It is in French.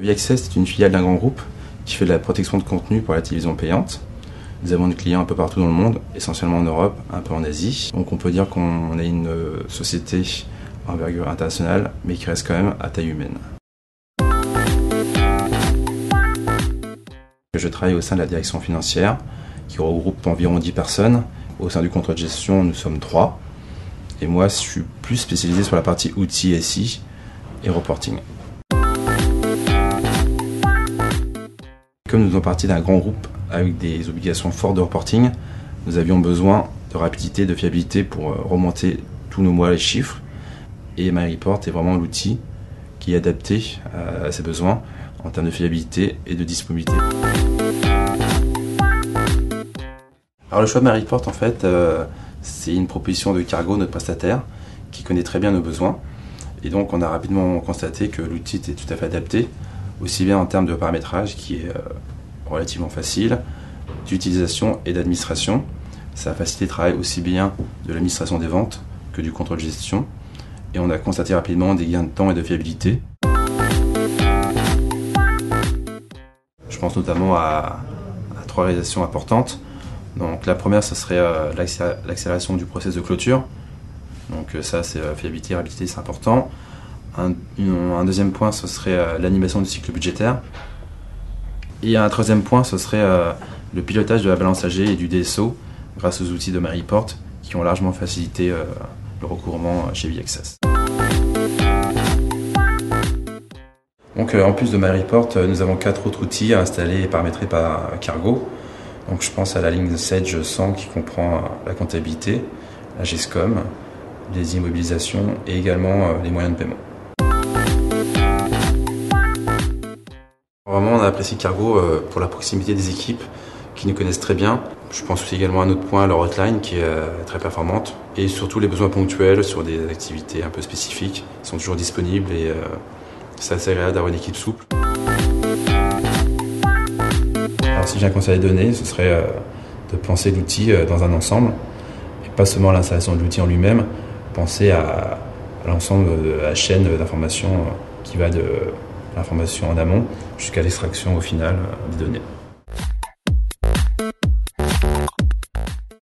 Access est une filiale d'un grand groupe qui fait de la protection de contenu pour la télévision payante. Nous avons des clients un peu partout dans le monde, essentiellement en Europe, un peu en Asie. Donc on peut dire qu'on est une société à envergure internationale, mais qui reste quand même à taille humaine. Je travaille au sein de la direction financière, qui regroupe environ 10 personnes. Au sein du contrôle de gestion, nous sommes 3. Et moi, je suis plus spécialisé sur la partie outils SI et reporting. Comme nous faisons partie d'un grand groupe avec des obligations fortes de reporting, nous avions besoin de rapidité, de fiabilité pour remonter tous nos mois les chiffres. Et MyReport est vraiment l'outil qui est adapté à ces besoins en termes de fiabilité et de disponibilité. Alors le choix de MyReport, en fait, c'est une proposition de Cargo, notre prestataire, qui connaît très bien nos besoins. Et donc on a rapidement constaté que l'outil était tout à fait adapté, aussi bien en termes de paramétrage, qui est relativement facile, d'utilisation et d'administration. Ça a facilité le travail aussi bien de l'administration des ventes que du contrôle de gestion. Et on a constaté rapidement des gains de temps et de fiabilité. Je pense notamment à 3 réalisations importantes. Donc la première, ce serait l'accélération du process de clôture. Donc ça, c'est fiabilité, rapidité, c'est important. Un deuxième point, ce serait l'animation du cycle budgétaire. Et un troisième point, ce serait le pilotage de la balance AG et du DSO grâce aux outils de MyReport qui ont largement facilité le recouvrement chez VAccess. Donc en plus de MyReport, nous avons 4 autres outils installés et paramétrés par Cargo. Donc je pense à la ligne de Sage 100 qui comprend la comptabilité, la GESCOM, les immobilisations et également les moyens de paiement. Vraiment, on a apprécié Cargo pour la proximité des équipes qui nous connaissent très bien. Je pense aussi également à un autre point, leur hotline qui est très performante. Et surtout les besoins ponctuels sur des activités un peu spécifiques. Ils sont toujours disponibles et c'est assez agréable d'avoir une équipe souple. Alors si j'ai un conseil à donner, ce serait de penser l'outil dans un ensemble. Et pas seulement à l'installation de l'outil en lui-même, penser à l'ensemble de la chaîne d'information qui va de l'information en amont jusqu'à l'extraction au final des données.